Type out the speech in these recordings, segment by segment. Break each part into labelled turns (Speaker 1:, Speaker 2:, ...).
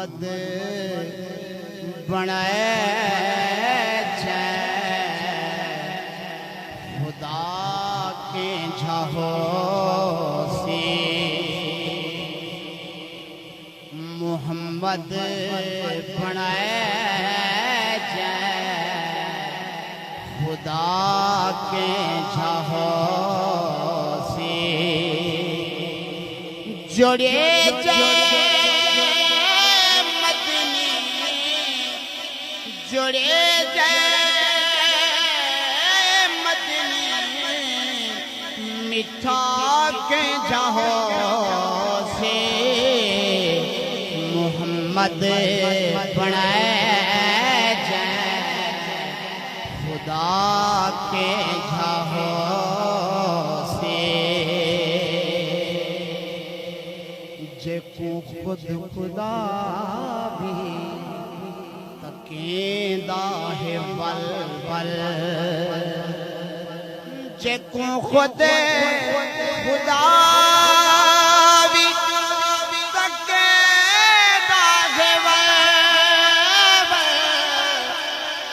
Speaker 1: محمد بنائے جے خدا کے جہو سے محمد بنائے جے خدا کے جہو سے جوڑے جے جڑے جے مدنی میٹھا کے جہو سے محمد بنائے جے خدا کے جہو سے جے کو خود خدا بھی کیندہ ہے ول ول جے کو خود خدا بھی کیندہ ہے ول ول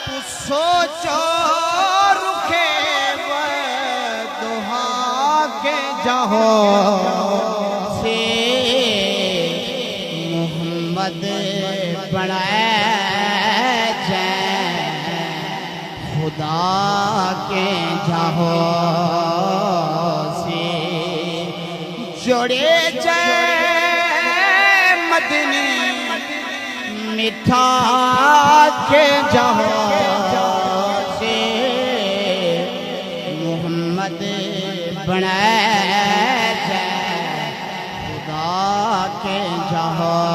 Speaker 1: تو سوچو رکھے دہا کے جہو سے محمد بنائے خدا کے جہو سے جڑے جے مدنی میٹھا کے جہو سے محمد بنائے جے خدا کے جہو